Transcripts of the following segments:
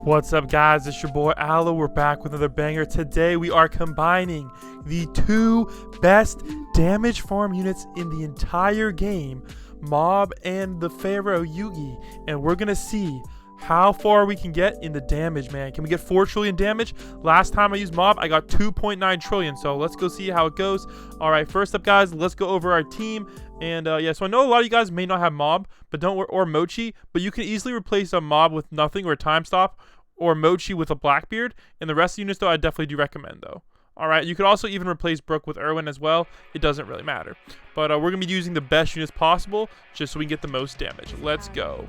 What's up, guys? It's your boy Aloe. We're back with another banger. Today we are combining the two best damage farm units in the entire game, Mob and the Pharaoh Yugi, and we're gonna see how far we can get in the damage, man. Can we get 4 trillion damage? Last time I used Mob, I got 2.9 trillion, so let's go see how it goes. All right, first up, guys, let's go over our team. And yeah, so I know a lot of you guys may not have Mob, but or Mochi, but you can easily replace a Mob with nothing or a time stop, or Mochi with a Blackbeard. And the rest of the units, though, I definitely do recommend, though. All right, you could also even replace Brook with Irwin as well. It doesn't really matter. But we're going to be using the best units possible just so we can get the most damage. Let's go.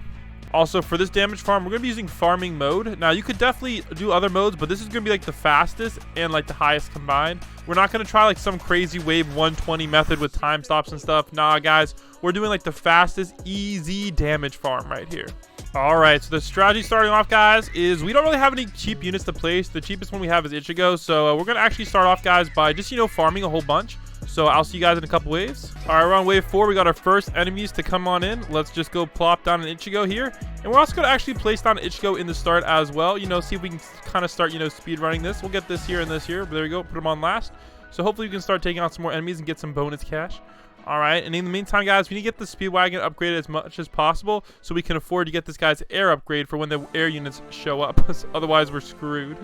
Also, for this damage farm, we're going to be using farming mode. Now, you could definitely do other modes, but this is going to be like the fastest and like the highest combined. We're not going to try like some crazy wave 120 method with time stops and stuff. Nah, guys, we're doing like the fastest, easy damage farm right here. All right, so the strategy starting off, guys, is we don't really have any cheap units to place. The cheapest one we have is Ichigo. So we're going to actually start off, guys, by just, farming a whole bunch. So I'll see you guys in a couple waves. All right, we're on wave 4. We got our first enemies to come on in. Let's just go plop down an Ichigo here. And we're also going to actually place down Ichigo in the start as well. See if we can kind of start, speed running this. We'll get this here and this here. But there we go. Put them on last. So hopefully we can start taking out some more enemies and get some bonus cash. All right, and in the meantime, guys, we need to get the Speedwagon upgraded as much as possible so we can afford to get this guy's air upgrade for when the air units show up. Otherwise, we're screwed.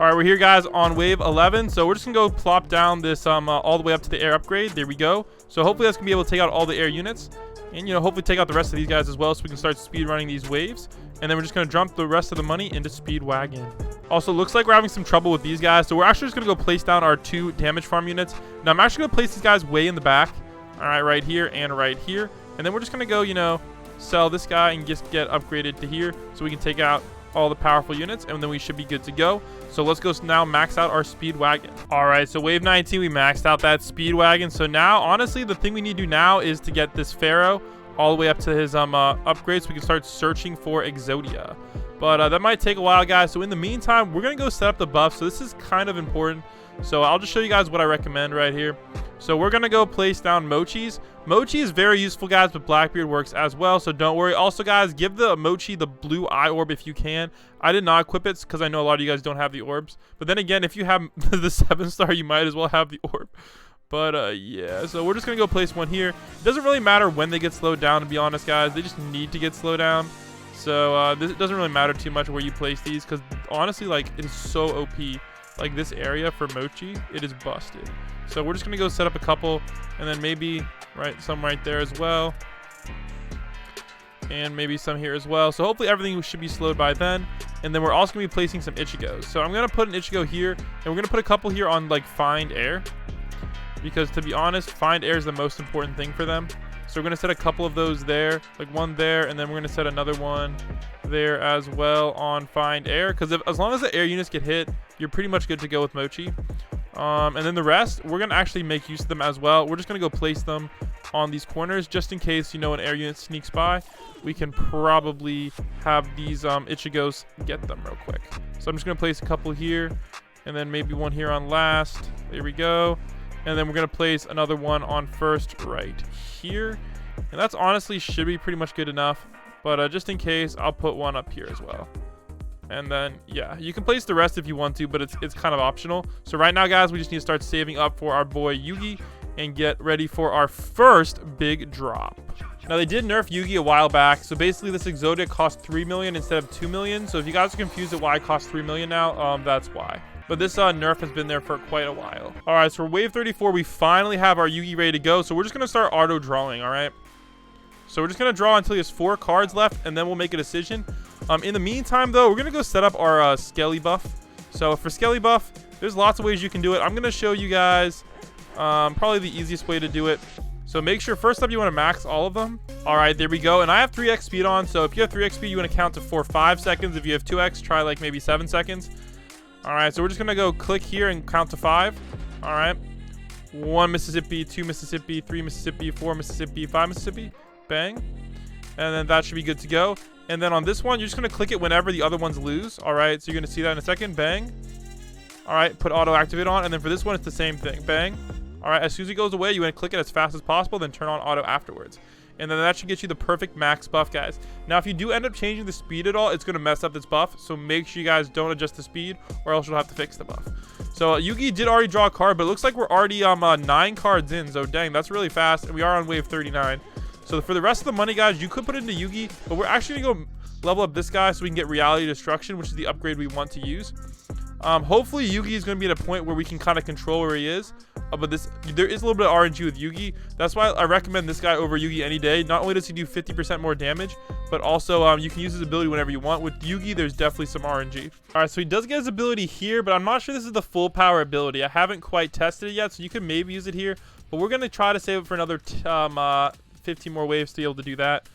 All right, we're here, guys, on wave 11. So we're just going to go plop down this all the way up to the air upgrade. There we go. So hopefully that's going to be able to take out all the air units. And, hopefully take out the rest of these guys as well so we can start speed running these waves. And then we're just going to dump the rest of the money into Speedwagon. Also, looks like we're having some trouble with these guys. So we're actually just going to go place down our 2 damage farm units. Now, I'm actually going to place these guys way in the back. All right, right here and right here. And then we're just going to go, sell this guy and just get upgraded to here so we can take out all the powerful units, and then we should be good to go. So let's go now max out our Speedwagon. All right, so wave 19, we maxed out that Speedwagon. So now, honestly, the thing we need to do now is to get this Pharaoh all the way up to his upgrade so we can start searching for Exodia. But that might take a while, guys. So in the meantime, we're going to go set up the buff. So this is kind of important. So I'll just show you guys what I recommend right here. So we're going to go place down Mochis. Mochi is very useful, guys, but Blackbeard works as well, so don't worry. Also, guys, give the Mochi the blue eye orb if you can. I did not equip it because I know a lot of you guys don't have the orbs. But then again, if you have the 7-star, you might as well have the orb. But yeah, so we're just going to go place one here. It doesn't really matter when they get slowed down, to be honest, guys. They just need to get slowed down. So it doesn't really matter too much where you place these because, honestly, like, it is so OP. Like, this area for Mochi, it is busted. So we're just going to go set up a couple, and then maybe some right there as well. And maybe some here as well. So hopefully everything should be slowed by then. And then we're also going to be placing some Ichigos. So I'm going to put an Ichigo here, and we're going to put a couple here on, like, Find Air. Because, to be honest, Find Air is the most important thing for them. So we're going to set a couple of those there, like one there, and then we're going to set another one there as well on Find Air. Because as long as the air units get hit, you're pretty much good to go with Mochi. And then the rest, we're going to actually make use of them as well. We're just going to go place them on these corners just in case, an air unit sneaks by. We can probably have these Ichigos get them real quick. So I'm just going to place a couple here, and then maybe one here on last. There we go. And then we're going to place another one on first right here. And that's honestly should be pretty much good enough. But just in case, I'll put one up here as well. And then, yeah, you can place the rest if you want to, but it's kind of optional. So right now, guys, we just need to start saving up for our boy Yugi and get ready for our first big drop. Now, they did nerf Yugi a while back. So basically, this Exodia cost 3 million instead of 2 million. So if you guys are confused at why it costs 3 million now, that's why. But this nerf has been there for quite a while. All right, so for wave 34, we finally have our Yugi ready to go. So we're just going to start auto drawing, all right? So we're just going to draw until he has 4 cards left, and then we'll make a decision. In the meantime, though, we're going to go set up our Skelly buff. So for Skelly buff, there's lots of ways you can do it. I'm going to show you guys probably the easiest way to do it. So make sure, first up, you want to max all of them. All right, there we go. And I have 3x speed on. So if you have 3x speed, you want to count to for 5 seconds. If you have 2x, try like maybe 7 seconds. All right, so we're just going to go click here and count to 5. All right. 1 Mississippi, 2 Mississippi, 3 Mississippi, 4 Mississippi, 5 Mississippi. Bang. And then that should be good to go. And then on this one, you're just going to click it whenever the other ones lose. All right, so you're going to see that in a second. Bang. All right, put auto activate on. And then for this one, it's the same thing. Bang. All right, as soon as it goes away, you want to click it as fast as possible, then turn on auto afterwards. and then that should get you the perfect max buff, guys. Now, if you do end up changing the speed at all, it's going to mess up this buff, so make sure you guys don't adjust the speed, or else you'll have to fix the buff. So Yugi did already draw a card, but it looks like we're already 9 cards in, so dang, that's really fast, and we are on wave 39. So for the rest of the money, guys, you could put it into Yugi, but we're actually going to go level up this guy so we can get Reality Destruction, which is the upgrade we want to use. Hopefully Yugi is going to be at a point where we can kind of control where he is, but there is a little bit of RNG with Yugi. That's why I recommend this guy over Yugi any day. Not only does he do 50% more damage, but also you can use his ability whenever you want. With Yugi, there's definitely some RNG. All right, so he does get his ability here, but I'm not sure this is the full power ability. I haven't quite tested it yet, so you can maybe use it here, but we're going to try to save it for another 15 more waves to be able to do that.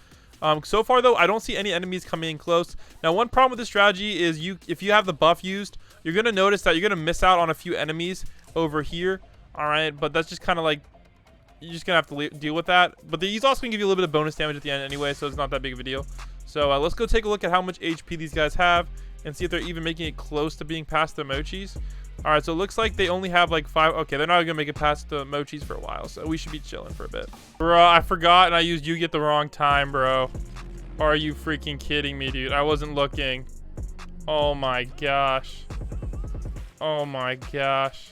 So far, though, I don't see any enemies coming in close. Now, one problem with this strategy is if you have the buff used, you're going to notice that you're going to miss out on a few enemies over here. All right, but that's just kind of like, you're just going to have to deal with that. But he's also going to give you a little bit of bonus damage at the end anyway, so it's not that big of a deal. So let's go take a look at how much HP these guys have and see if they're even making it close to being past the mochis. All right, so it looks like they only have like 5. Okay, they're not going to make it past the mochis for a while, so we should be chilling for a bit. Bro, I forgot and I used Yugi at the wrong time, bro. Are you freaking kidding me, dude? I wasn't looking. Oh my gosh. Oh my gosh.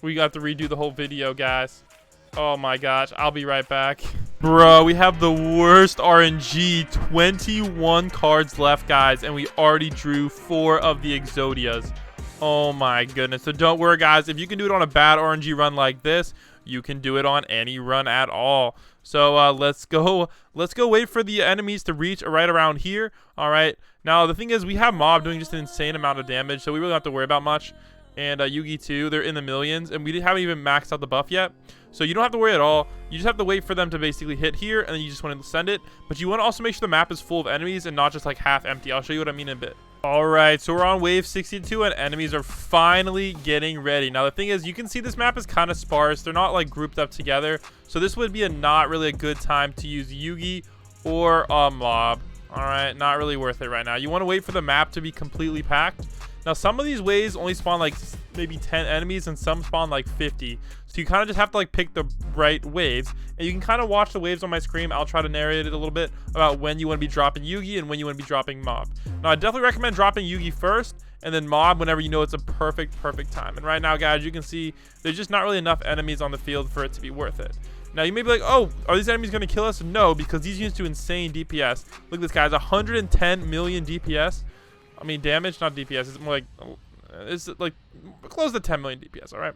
We got to redo the whole video, guys. Oh my gosh. I'll be right back. Bro, we have the worst RNG. 21 cards left, guys, and we already drew 4 of the Exodias. Oh my goodness. So don't worry, guys. If you can do it on a bad RNG run like this, you can do it on any run at all. So let's go wait for the enemies to reach right around here. All right, now the thing is, we have Mob doing just an insane amount of damage, so we really don't have to worry about much. And Yugi too, they're in the millions, and we haven't even maxed out the buff yet, so you don't have to worry at all. You just have to wait for them to basically hit here, and then you just want to send it. But you want to also make sure the map is full of enemies and not just like half empty. I'll show you what I mean in a bit. All right, so we're on wave 62 and enemies are finally getting ready. Now the thing is, you can see this map is kind of sparse. They're not like grouped up together, so this would be not really a good time to use Yugi or a Mob. All right, not really worth it right now. You want to wait for the map to be completely packed. Now some of these waves only spawn like maybe 10 enemies, and some spawn like 50, so you kind of just have to like pick the right waves, and you can kind of watch the waves on my screen. I'll try to narrate it a little bit about when you want to be dropping Yugi and when you want to be dropping Mob. Now I definitely recommend dropping Yugi first and then Mob whenever you know it's a perfect time. And right now, guys, you can see there's just not really enough enemies on the field for it to be worth it. Now you may be like, oh, are these enemies going to kill us? No, because these units do insane DPS. Look at this, guys, 110 million DPS. I mean, damage, not DPS. It's more like, it's like close to 10 million DPS, all right?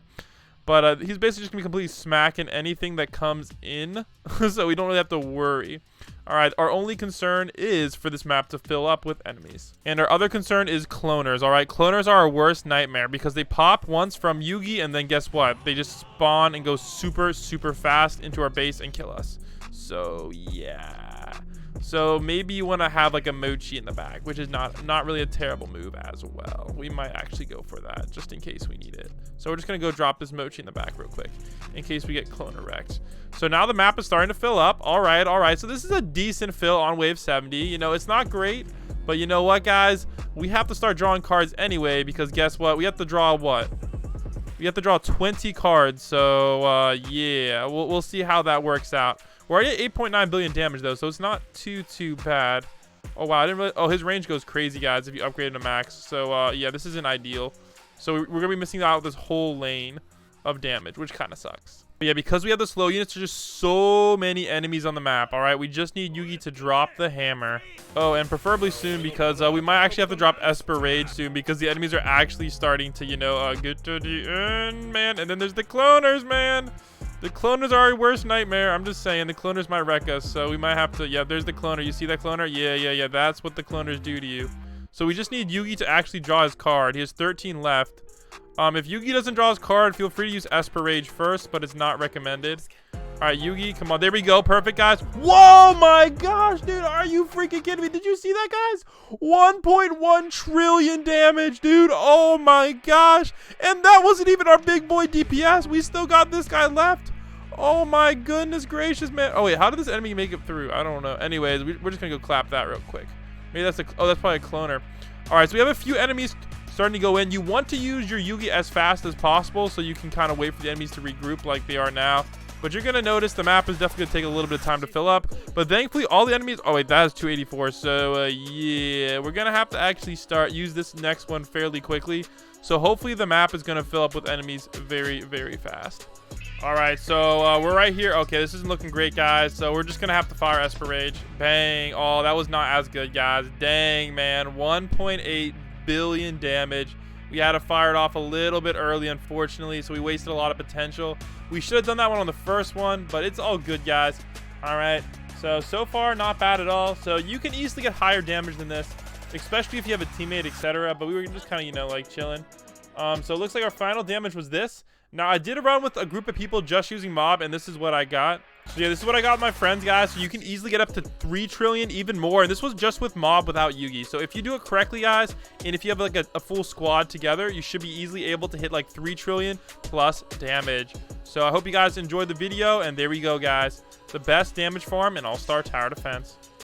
But he's basically just going to be completely smacking anything that comes in, so we don't really have to worry. All right, our only concern is for this map to fill up with enemies. And our other concern is cloners, all right? Cloners are our worst nightmare because they pop once from Yugi, and then guess what? They just spawn and go super fast into our base and kill us. So, yeah. So maybe you want to have like a mochi in the back, which is not really a terrible move as well. We might actually go for that just in case we need it. So we're just going to go drop this mochi in the back real quick in case we get cloner wrecked. So now the map is starting to fill up. All right. So this is a decent fill on wave 70. You know, it's not great, but you know what, guys? We have to start drawing cards anyway, because guess what? We have to draw what? We have to draw 20 cards. So yeah, we'll see how that works out. We're already at 8.9 billion damage though, so it's not too bad. Oh wow, I didn't really. Oh, his range goes crazy, guys, if you upgrade to max. So yeah, this isn't ideal. So we're gonna be missing out this whole lane of damage, which kind of sucks. But yeah, because we have the slow units, there's just so many enemies on the map. All right, we just need Yugi to drop the hammer. Oh, and preferably soon, because we might actually have to drop Esper Rage soon, because the enemies are actually starting to, you know, get to the end, man. And then there's the cloners, man. The cloners are our worst nightmare. I'm just saying, the cloners might wreck us, so we might have to. Yeah, there's the cloner. You see that cloner? Yeah. That's what the cloners do to you. So we just need Yugi to actually draw his card. He has 13 left. If Yugi doesn't draw his card, feel free to use Esper Rage first, but it's not recommended. All right, Yugi, come on. There we go. Perfect, guys. Whoa, my gosh, dude. Are you freaking kidding me? Did you see that, guys? 1.1 trillion damage, dude. Oh, my gosh. And that wasn't even our big boy DPS. We still got this guy left. Oh, my goodness gracious, man. Oh, wait. How did this enemy make it through? I don't know. Anyways, we're just going to go clap that real quick. Maybe that's that's probably a cloner. All right, so we have a few enemies starting to go in. You want to use your Yugi as fast as possible so you can kind of wait for the enemies to regroup like they are now. but you're gonna notice the map is definitely gonna take a little bit of time to fill up. But thankfully all the enemies, oh wait, that is 284, so yeah, we're gonna have to actually use this next one fairly quickly. So hopefully the map is gonna fill up with enemies very, very fast. All right, so we're right here. Okay, this isn't looking great, guys. So we're just gonna have to fire Esper Rage. Bang. Oh, that was not as good, guys. Dang, man. 1.8 billion damage. We had to fire it off a little bit early, unfortunately, so we wasted a lot of potential. We should have done that one on the first one, but it's all good, guys. All right, so far not bad at all. So you can easily get higher damage than this, especially if you have a teammate, etc. But we were just kind of, you know, like chilling. So it looks like our final damage was this. Now, I did a run with a group of people just using mob, and this is what I got. So yeah, this is what I got with my friends, guys. So you can easily get up to 3 trillion, even more. And this was just with mob without Yugi. So if you do it correctly, guys, and if you have like a full squad together, you should be easily able to hit like 3 trillion plus damage. So I hope you guys enjoyed the video, and there we go, guys. The best damage farm in All-Star Tower Defense.